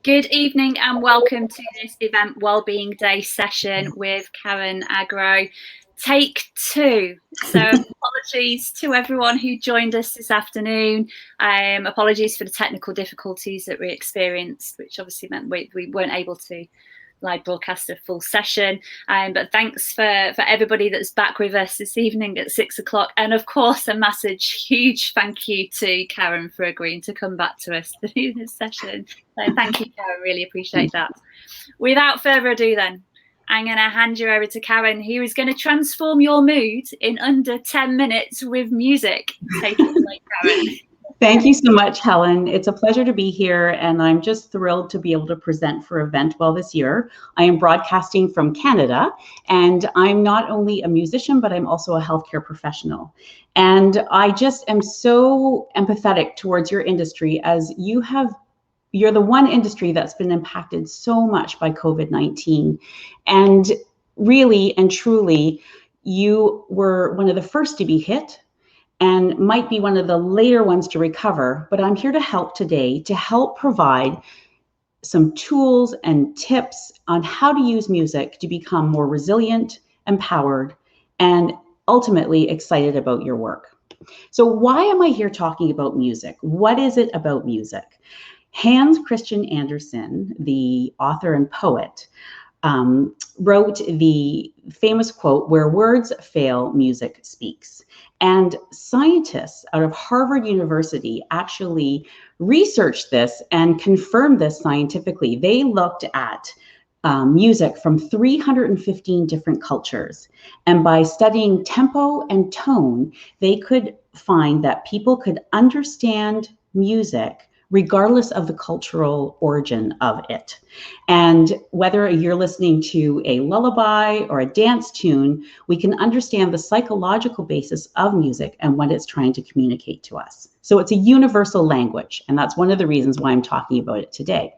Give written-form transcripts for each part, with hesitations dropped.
Good evening and welcome to this Event Wellbeing Day session with Karen Agro. Take 2. So apologies to everyone who joined us this afternoon. Apologies for the technical difficulties that we experienced, which obviously meant we weren't able to live broadcast a full session. But thanks for everybody that's back with us this evening at 6 o'clock. And of course, a massive, huge thank you to Karen for agreeing to come back to us to do this session. So thank you, Karen, really appreciate that. Without further ado then, I'm going to hand you over to Karen, who is going to transform your mood in under 10 minutes with music. Take it away, Karen. Thank you so much, Helen. It's a pleasure to be here, and I'm just thrilled to be able to present for Event Well this year. I am broadcasting from Canada, and I'm not only a musician, but I'm also a healthcare professional. And I just am so empathetic towards your industry, as you're the one industry that's been impacted so much by COVID-19. And really and truly, you were one of the first to be hit and might be one of the later ones to recover. But I'm here to help today, to help provide some tools and tips on how to use music to become more resilient, empowered, and ultimately excited about your work. So why am I here talking about music? What is it about music? Hans Christian Andersen, the author and poet, wrote the famous quote, "Where words fail, music speaks." And scientists out of Harvard University actually researched this and confirmed this scientifically. They looked at music from 315 different cultures. And by studying tempo and tone, they could find that people could understand music regardless of the cultural origin of it. And whether you're listening to a lullaby or a dance tune, we can understand the psychological basis of music and what it's trying to communicate to us. So it's a universal language, and that's one of the reasons why I'm talking about it today.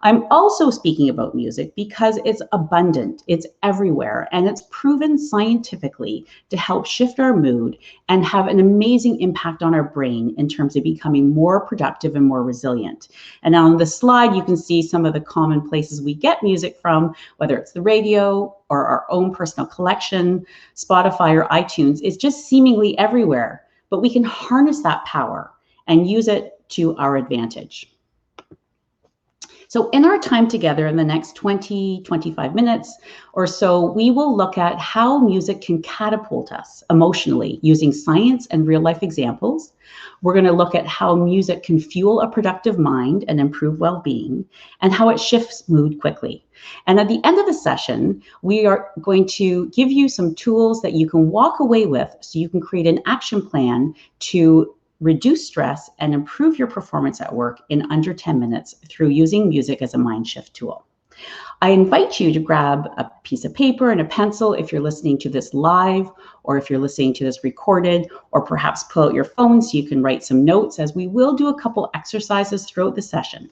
I'm also speaking about music because it's abundant, it's everywhere, and it's proven scientifically to help shift our mood and have an amazing impact on our brain in terms of becoming more productive and more resilient. And on the slide, you can see some of the common places we get music from, whether it's the radio or our own personal collection, Spotify or iTunes. It's just seemingly everywhere, but we can harness that power and use it to our advantage. So in our time together in the next 25 minutes or so, we will look at how music can catapult us emotionally using science and real life examples. We're going to look at how music can fuel a productive mind and improve well-being, and how it shifts mood quickly. And at the end of the session, we are going to give you some tools that you can walk away with so you can create an action plan to reduce stress and improve your performance at work in under 10 minutes through using music as a mind shift tool. I invite you to grab a piece of paper and a pencil if you're listening to this live, or if you're listening to this recorded, or perhaps pull out your phone so you can write some notes, as we will do a couple exercises throughout the session.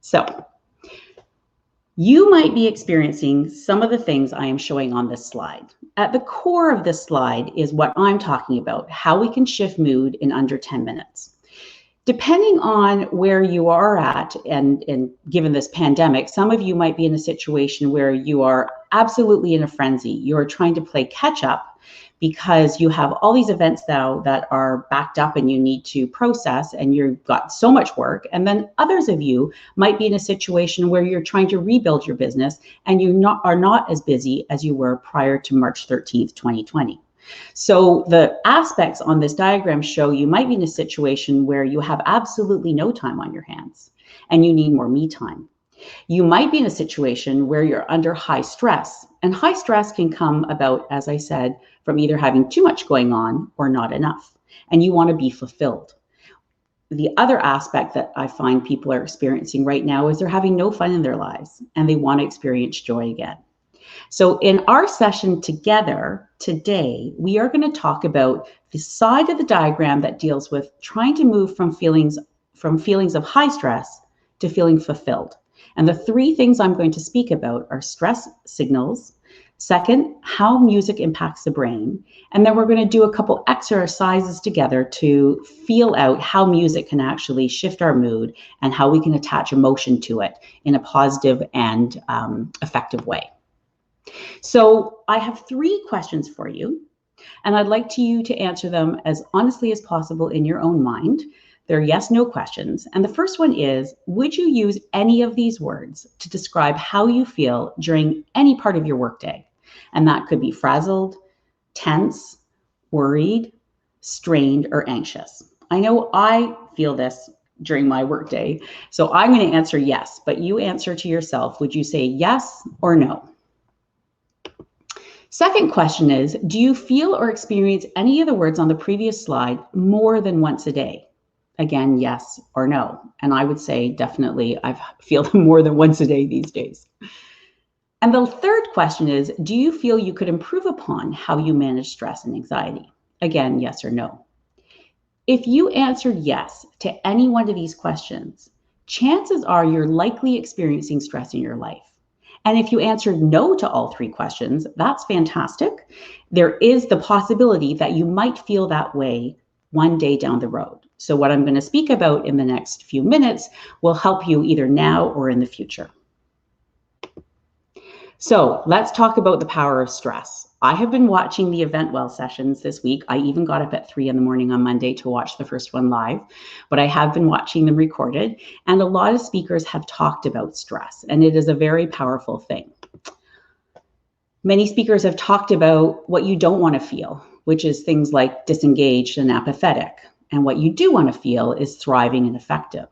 So you might be experiencing some of the things I am showing on this slide. At the core of this slide is what I'm talking about, how we can shift mood in under 10 minutes. Depending on where you are at, and given this pandemic, some of you might be in a situation where you are absolutely in a frenzy. You are trying to play catch up because you have all these events now that are backed up and you need to process, and you've got so much work. And then others of you might be in a situation where you're trying to rebuild your business and you are not as busy as you were prior to March 13th, 2020. So the aspects on this diagram show you might be in a situation where you have absolutely no time on your hands and you need more me time. You might be in a situation where you're under high stress, and high stress can come about, as I said, from either having too much going on or not enough, and you want to be fulfilled. The other aspect that I find people are experiencing right now is they're having no fun in their lives and they want to experience joy again. So in our session together today, we are going to talk about the side of the diagram that deals with trying to move from feelings of high stress to feeling fulfilled. And the 3 things I'm going to speak about are stress signals, Second, how music impacts the brain. And then we're going to do a couple exercises together to feel out how music can actually shift our mood and how we can attach emotion to it in a positive and effective way. So I have 3 questions for you, and I'd like you to answer them as honestly as possible in your own mind. They're yes/no questions. And the first one is, would you use any of these words to describe how you feel during any part of your workday? And that could be frazzled, tense, worried, strained, or anxious. I know I feel this during my workday, so I'm going to answer yes, but you answer to yourself. Would you say yes or no? Second question is, do you feel or experience any of the words on the previous slide more than once a day? Again, yes or no. And I would say definitely I feel them more than once a day these days. And the third question is, do you feel you could improve upon how you manage stress and anxiety? Again, yes or no. If you answered yes to any one of these questions, chances are you're likely experiencing stress in your life. And if you answered no to all 3 questions, that's fantastic. There is the possibility that you might feel that way one day down the road. So what I'm going to speak about in the next few minutes will help you either now or in the future. So let's talk about the power of stress. I have been watching the Event Well sessions this week. I even got up at 3 a.m. on Monday to watch the first one live, but I have been watching them recorded, and a lot of speakers have talked about stress, and it is a very powerful thing. Many speakers have talked about what you don't want to feel, which is things like disengaged and apathetic. And what you do want to feel is thriving and effective.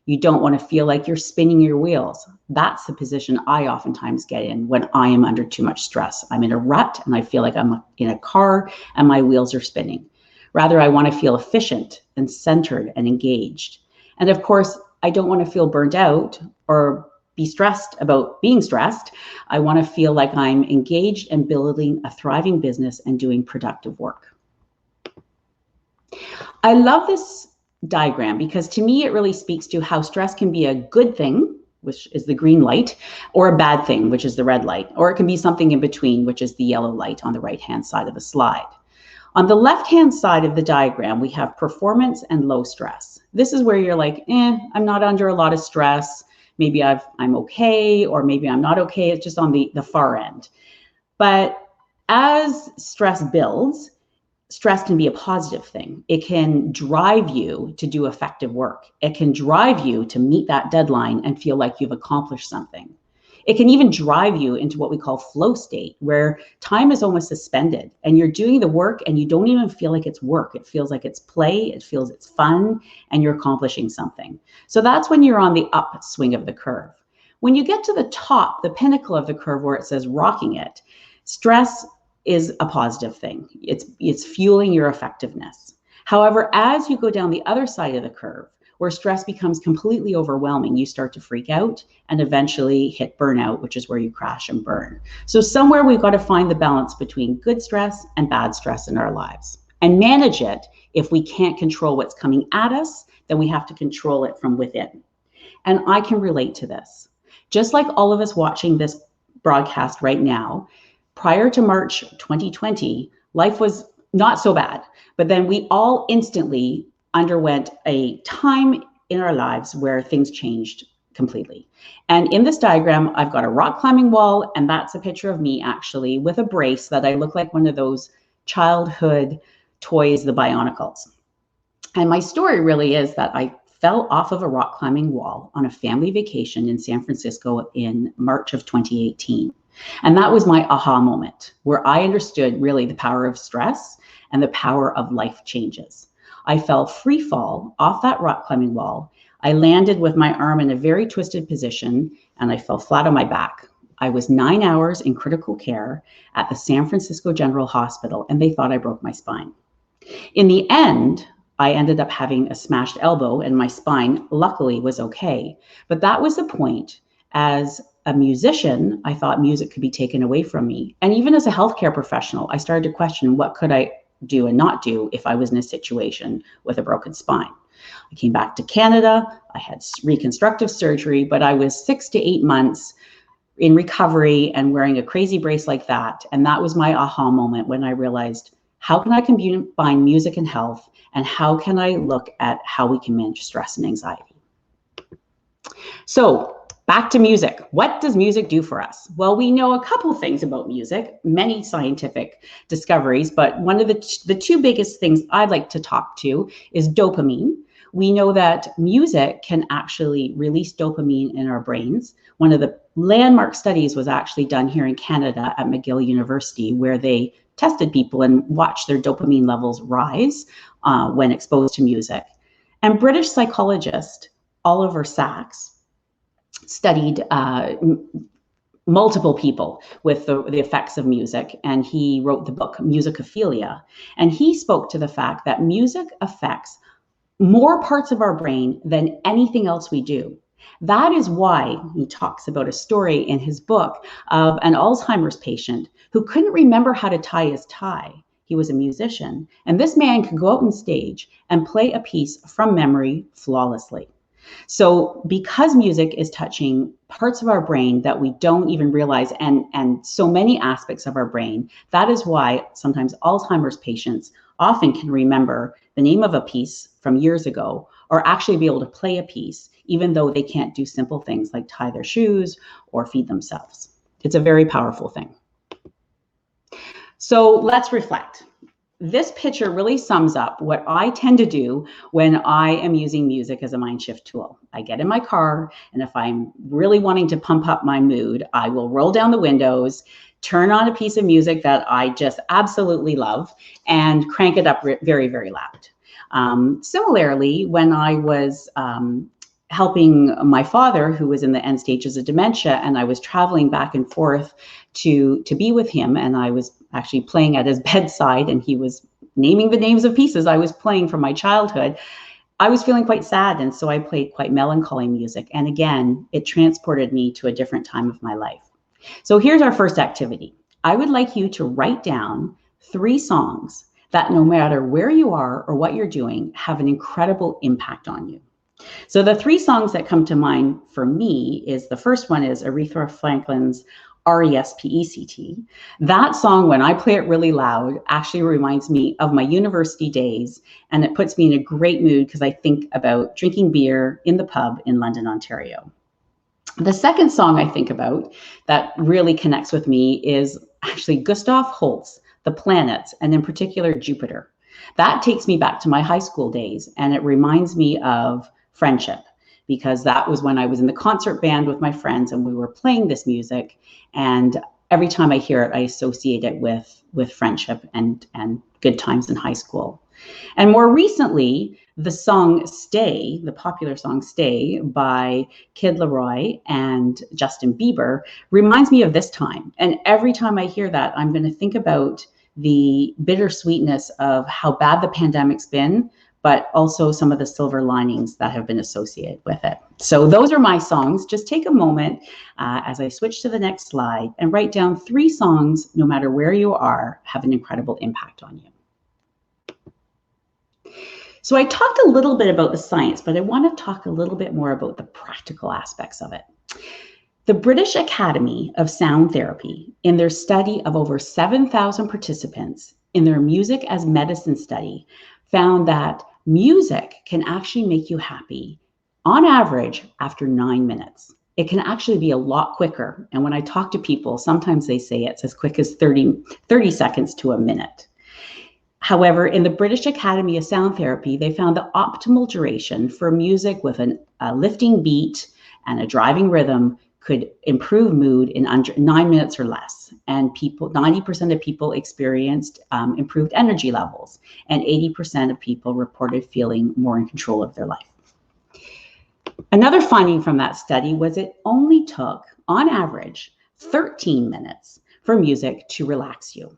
You don't want to feel like you're spinning your wheels. That's the position I oftentimes get in when I am under too much stress. I'm in a rut and I feel like I'm in a car and my wheels are spinning. Rather, I want to feel efficient and centered and engaged. And of course, I don't want to feel burnt out or be stressed about being stressed. I want to feel like I'm engaged and building a thriving business and doing productive work. I love this diagram because to me, it really speaks to how stress can be a good thing, which is the green light, or a bad thing, which is the red light, or it can be something in between, which is the yellow light on the right-hand side of the slide. On the left-hand side of the diagram, we have performance and low stress. This is where you're like, I'm not under a lot of stress. Maybe I'm okay, or maybe I'm not okay. It's just on the far end. But as stress builds, stress can be a positive thing. It can drive you to do effective work. It can drive you to meet that deadline and feel like you've accomplished something. It can even drive you into what we call flow state, where time is almost suspended and you're doing the work and you don't even feel like it's work. It feels like it's play, it feels it's fun, and you're accomplishing something. So that's when you're on the upswing of the curve. When you get to the top, the pinnacle of the curve where it says rocking it, stress is a positive thing. It's fueling your effectiveness. However, as you go down the other side of the curve, where stress becomes completely overwhelming, you start to freak out and eventually hit burnout, which is where you crash and burn. So somewhere we've got to find the balance between good stress and bad stress in our lives and manage it. If we can't control what's coming at us, then we have to control it from within. And I can relate to this. Just like all of us watching this broadcast right now, prior to March 2020, life was not so bad, but then we all instantly underwent a time in our lives where things changed completely. And in this diagram, I've got a rock climbing wall, and that's a picture of me actually with a brace that I look like one of those childhood toys, the Bionicles. And my story really is that I fell off of a rock climbing wall on a family vacation in San Francisco in March of 2018. And that was my aha moment, where I understood really the power of stress and the power of life changes. I fell free fall off that rock climbing wall. I landed with my arm in a very twisted position, and I fell flat on my back. I was 9 hours in critical care at the San Francisco General Hospital, and they thought I broke my spine. In the end, I ended up having a smashed elbow, and my spine luckily was okay. But that was the point. As a musician, I thought music could be taken away from me. And even as a healthcare professional, I started to question what could I do and not do if I was in a situation with a broken spine. I came back to Canada. I had reconstructive surgery, but I was 6 to 8 months in recovery and wearing a crazy brace like that. And that was my aha moment when I realized, how can I combine music and health? And how can I look at how we can manage stress and anxiety? So back to music. What does music do for us? Well, we know a couple things about music, many scientific discoveries, but one of the two biggest things I'd like to talk to is dopamine. We know that music can actually release dopamine in our brains. One of the landmark studies was actually done here in Canada at McGill University, where they tested people and watched their dopamine levels rise when exposed to music. And British psychologist Oliver Sacks studied multiple people with the effects of music, and he wrote the book Musicophilia. And he spoke to the fact that music affects more parts of our brain than anything else we do. That is why he talks about a story in his book of an Alzheimer's patient who couldn't remember how to tie his tie. He was a musician, and this man could go out on stage and play a piece from memory flawlessly. So because music is touching parts of our brain that we don't even realize, and so many aspects of our brain, that is why sometimes Alzheimer's patients often can remember the name of a piece from years ago, or actually be able to play a piece, even though they can't do simple things like tie their shoes or feed themselves. It's a very powerful thing. So let's reflect. This picture really sums up what I tend to do when I am using music as a mind shift tool. I get in my car, and if I'm really wanting to pump up my mood, I will roll down the windows, turn on a piece of music that I just absolutely love, and crank it up very, very loud. Similarly, when I was helping my father, who was in the end stages of dementia, and I was traveling back and forth to be with him, and I was actually playing at his bedside, and he was naming the names of pieces I was playing from my childhood, I was feeling quite sad, and so I played quite melancholy music. And again, it transported me to a different time of my life. So here's our first activity. I would like you to write down 3 songs that, no matter where you are or what you're doing, have an incredible impact on you. So the 3 songs that come to mind for me is, the first one is Aretha Franklin's R-E-S-P-E-C-T. That song, when I play it really loud, actually reminds me of my university days, and it puts me in a great mood because I think about drinking beer in the pub in London, Ontario. The second song I think about that really connects with me is actually Gustav Holst's The Planets, and in particular Jupiter. That takes me back to my high school days, and it reminds me of friendship, because that was when I was in the concert band with my friends and we were playing this music. And every time I hear it, I associate it with friendship and good times in high school. And more recently, the song Stay, the popular song Stay by Kid Laroi and Justin Bieber, reminds me of this time. And every time I hear that, I'm going to think about the bittersweetness of how bad the pandemic's been, but also some of the silver linings that have been associated with it. So those are my songs. Just take a moment as I switch to the next slide and write down 3 songs, no matter where you are, have an incredible impact on you. So I talked a little bit about the science, but I want to talk a little bit more about the practical aspects of it. The British Academy of Sound Therapy, in their study of over 7,000 participants in their Music as Medicine study, found that music can actually make you happy on average after 9 minutes. It can actually be a lot quicker. And when I talk to people, sometimes they say it's as quick as 30 seconds to a minute. However, in the British Academy of Sound Therapy, they found the optimal duration for music with a lifting beat and a driving rhythm could improve mood in under 9 minutes or less. And 90% of people experienced improved energy levels, and 80% of people reported feeling more in control of their life. Another finding from that study was it only took, on average, 13 minutes for music to relax you.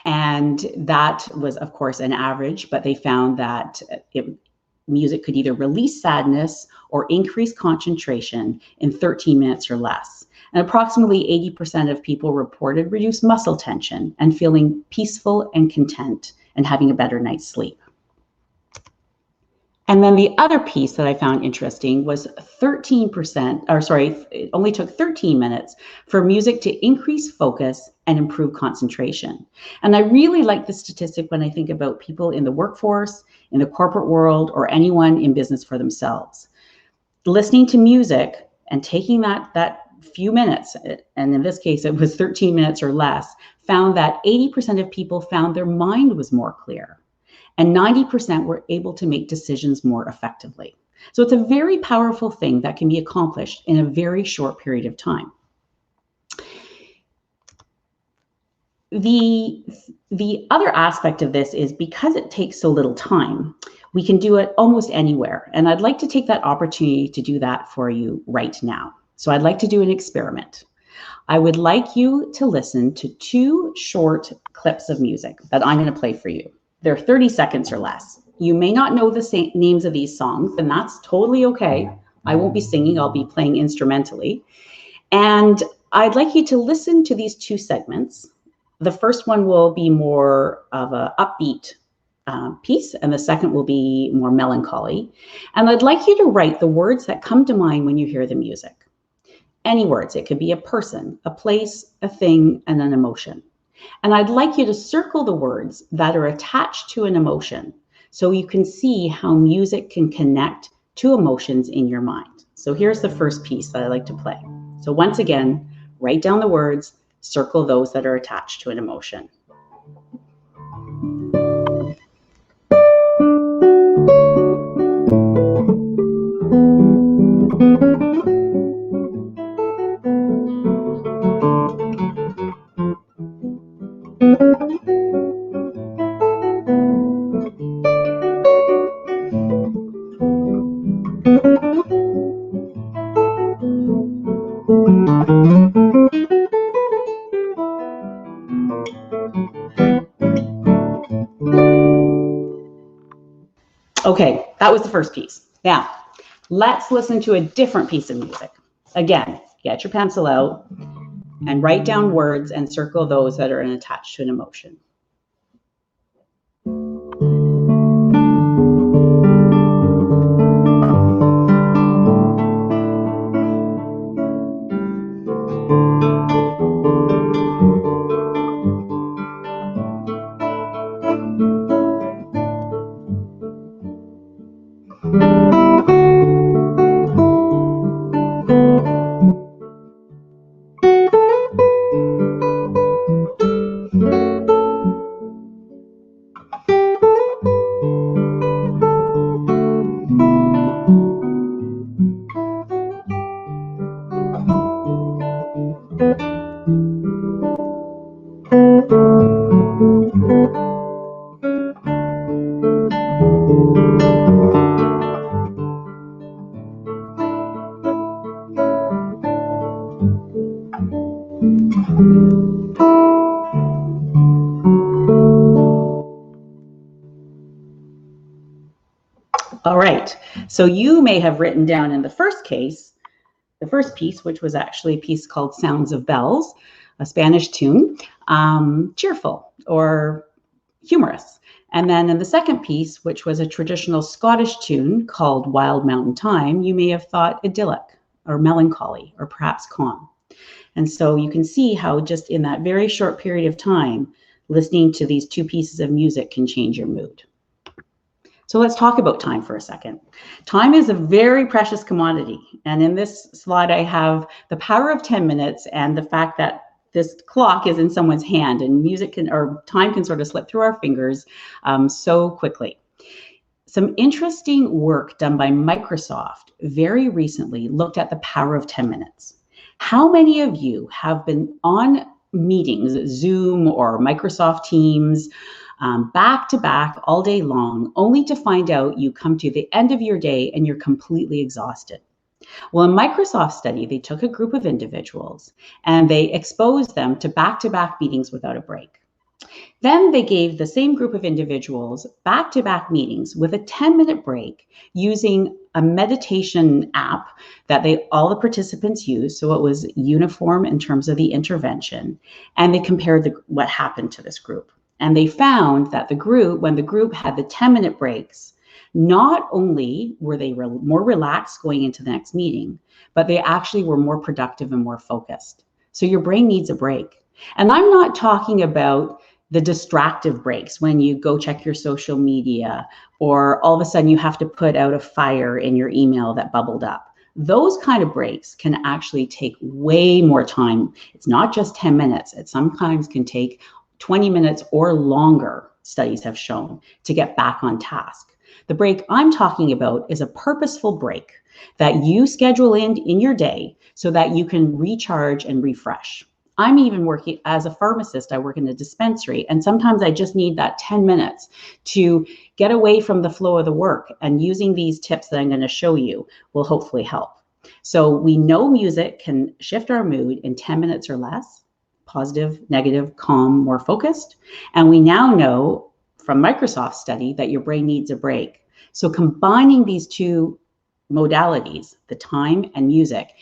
And that was, of course, an average, but they found that music could either release sadness or increase concentration in 13 minutes or less. And approximately 80% of people reported reduced muscle tension and feeling peaceful and content and having a better night's sleep. And then the other piece that I found interesting was 13%, or sorry, it only took 13 minutes for music to increase focus and improve concentration. And I really like the statistic when I think about people in the workforce, in the corporate world, or anyone in business for themselves. Listening to music and taking that few minutes, and in this case it was 13 minutes or less, found that 80% of people found their mind was more clear. And 90% were able to make decisions more effectively. So it's a very powerful thing that can be accomplished in a very short period of time. The other aspect of this is because it takes so little time, we can do it almost anywhere. And I'd like to take that opportunity to do that for you right now. So I'd like to do an experiment. I would like you to listen to 2 short clips of music that I'm going to play for you. They're 30 seconds or less. You may not know the names of these songs, and that's totally okay. I won't be singing, I'll be playing instrumentally. And I'd like you to listen to these 2 segments. The first one will be more of an upbeat piece, and the second will be more melancholy. And I'd like you to write the words that come to mind when you hear the music. Any words, it could be a person, a place, a thing, and an emotion. And I'd like you to circle the words that are attached to an emotion so you can see how music can connect to emotions in your mind. So here's the first piece that I like to play. So once again, write down the words, circle those that are attached to an emotion. Okay, that was the first piece. Now, let's listen to a different piece of music. Again, get your pencil out and write down words and circle those that are attached to an emotion. All right, so you may have written down in the first case, the first piece, which was actually a piece called Sounds of Bells, a Spanish tune, cheerful or humorous. And then in the second piece, which was a traditional Scottish tune called Wild Mountain Thyme, you may have thought idyllic or melancholy or perhaps calm. And so you can see how just in that very short period of time, listening to these 2 pieces of music can change your mood. So let's talk about time for a second. Time is a very precious commodity. And in this slide, I have the power of 10 minutes and the fact that this clock is in someone's hand and time can sort of slip through our fingers so quickly. Some interesting work done by Microsoft very recently looked at the power of 10 minutes. How many of you have been on meetings, Zoom or Microsoft Teams, back to back all day long, only to find out you come to the end of your day and you're completely exhausted? Well, in Microsoft study, they took a group of individuals and they exposed them to back-to-back meetings without a break. Then they gave the same group of individuals back-to-back meetings with a 10-minute break using a meditation app that all the participants used. So it was uniform in terms of the intervention. And they compared what happened to this group. And they found that when the group had the 10-minute breaks, Not only were they more relaxed going into the next meeting, but they actually were more productive and more focused. So your brain needs a break. And I'm not talking about the distractive breaks when you go check your social media, or all of a sudden you have to put out a fire in your email that bubbled up. Those kind of breaks can actually take way more time. It's not just 10 minutes. It sometimes can take 20 minutes or longer, studies have shown, to get back on task. The break I'm talking about is a purposeful break that you schedule in your day so that you can recharge and refresh. I'm even working as a pharmacist. I work in a dispensary, and sometimes I just need that 10 minutes to get away from the flow of the work, and using these tips that I'm going to show you will hopefully help. So we know music can shift our mood in 10 minutes or less: positive, negative, calm, more focused. And we now know from Microsoft's study that your brain needs a break. So combining these two modalities, the time and music,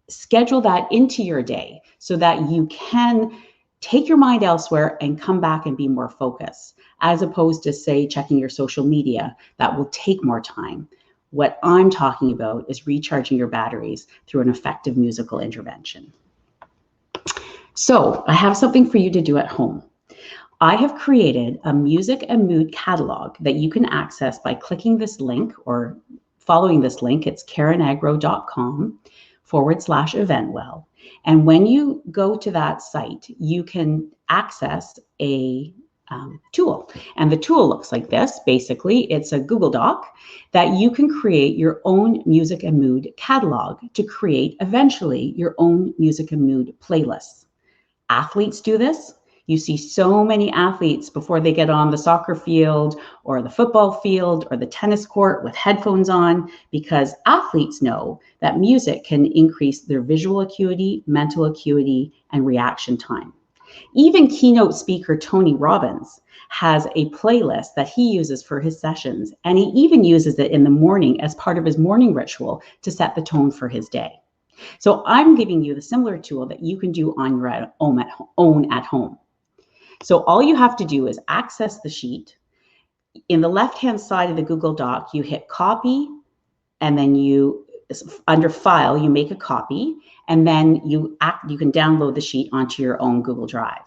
schedule that into your day so that you can take your mind elsewhere and come back and be more focused, as opposed to, say, checking your social media. That will take more time. What I'm talking about is recharging your batteries through an effective musical intervention. So I have something for you to do at home. I have created a music and mood catalog that you can access by clicking this link or following this link. It's karenagro.com/eventwell. And when you go to that site, you can access a tool. And the tool looks like this. Basically, it's a Google Doc that you can create your own music and mood catalog to create eventually your own music and mood playlists. Athletes do this. You see so many athletes before they get on the soccer field or the football field or the tennis court with headphones on, because athletes know that music can increase their visual acuity, mental acuity, and reaction time. Even keynote speaker Tony Robbins has a playlist that he uses for his sessions, and he even uses it in the morning as part of his morning ritual to set the tone for his day. So I'm giving you the similar tool that you can do on your own at home. So all you have to do is access the sheet. In the left-hand side of the Google Doc, you hit copy, and then under file, you make a copy, and then you can download the sheet onto your own Google Drive.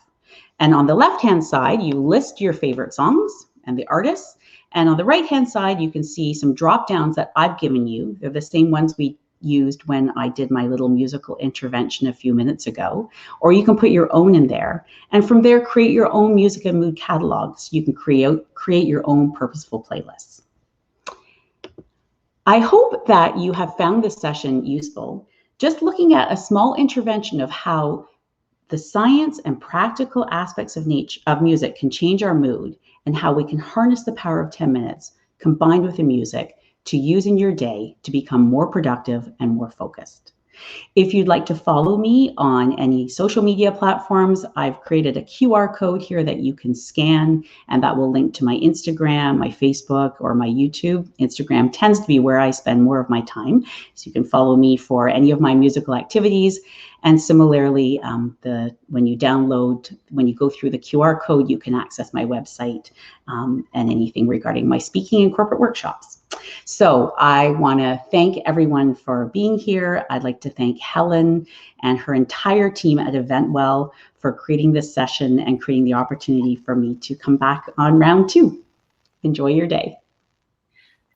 And on the left-hand side, you list your favorite songs and the artists. And on the right-hand side, you can see some drop downs that I've given you. They're the same ones we used when I did my little musical intervention a few minutes ago, or you can put your own in there, and from there create your own music and mood catalogs. You can create your own purposeful playlists. I hope that you have found this session useful, just looking at a small intervention of how the science and practical aspects of music can change our mood, and how we can harness the power of 10 minutes combined with the music to use in your day to become more productive and more focused. If you'd like to follow me on any social media platforms, I've created a QR code here that you can scan, and that will link to my Instagram, my Facebook, or my YouTube. Instagram tends to be where I spend more of my time, so you can follow me for any of my musical activities. And similarly, when you go through the QR code, you can access my website and anything regarding my speaking and corporate workshops. So I want to thank everyone for being here. I'd like to thank Helen and her entire team at Event Well for creating this session and creating the opportunity for me to come back on round 2. Enjoy your day.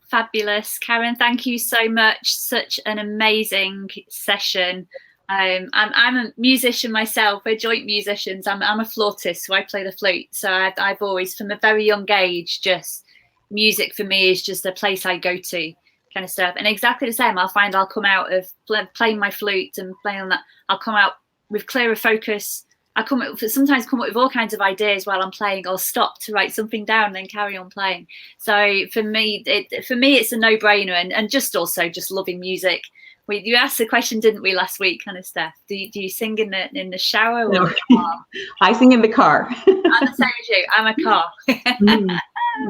Fabulous. Karen, thank you so much. Such an amazing session. I'm a musician myself. We're joint musicians. I'm a flautist, so I play the flute. So I've always, from a very young age, just music for me is just a place I go to, kind of stuff. And exactly the same, I'll come out of playing my flute and playing on that. I'll come out with clearer focus. Sometimes come up with all kinds of ideas while I'm playing, or stop to write something down and then carry on playing. So for me, it's a no-brainer, and just also just loving music. You asked the question, didn't we, last week, kind of stuff? Do you sing in the shower or No. in the car? I sing in the car. I'm the same as you. I'm a car.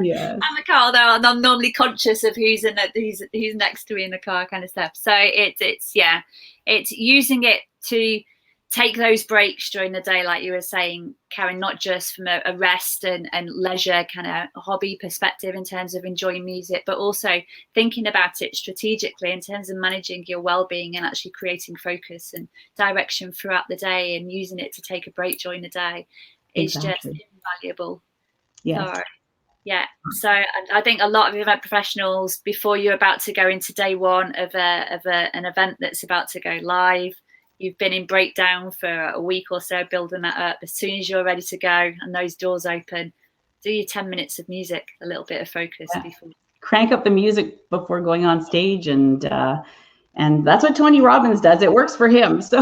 Yes. I'm a car, though, and I'm normally conscious of who's next to me in the car, kind of stuff. So it's using it take those breaks during the day, like you were saying, Karen, not just from a rest and leisure kind of hobby perspective in terms of enjoying music, but also thinking about it strategically in terms of managing your well-being and actually creating focus and direction throughout the day, and using it to take a break during the day is just invaluable. Yes. So, yeah. So I think a lot of event professionals, before you're about to go into day one of an event that's about to go live, you've been in breakdown for a week or so, building that up. As soon as you're ready to go and those doors open, do your 10 minutes of music, a little bit of focus before. Crank up the music before going on stage, and that's what Tony Robbins does. It works for him. So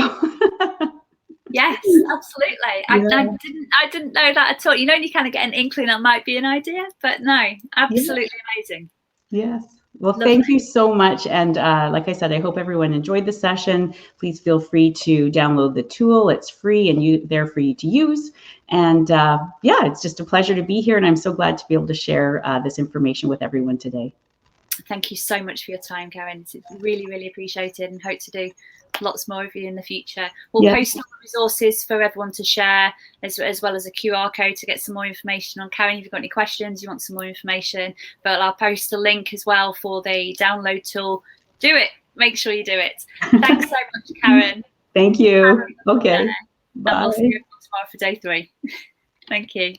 yes, absolutely. Yeah. I didn't know that at all. You know, you kind of get an inkling that might be an idea, but no, absolutely amazing. Yes. Well, Lovely. Thank you so much. And like I said, I hope everyone enjoyed the session. Please feel free to download the tool. It's free and there for you to use. And yeah, it's just a pleasure to be here. And I'm so glad to be able to share this information with everyone today. Thank you so much for your time, Karen. It's really, really appreciated, and hope to do lots more of you in the future. We'll post all the resources for everyone to share, as well as a QR code to get some more information on Karen. If you've got any questions, you want some more information, but I'll post a link as well for the download tool. Do it. Make sure you do it. Thanks so much, Karen. Thank you. Okay. Bye. And we'll see you tomorrow for day 3. Thank you.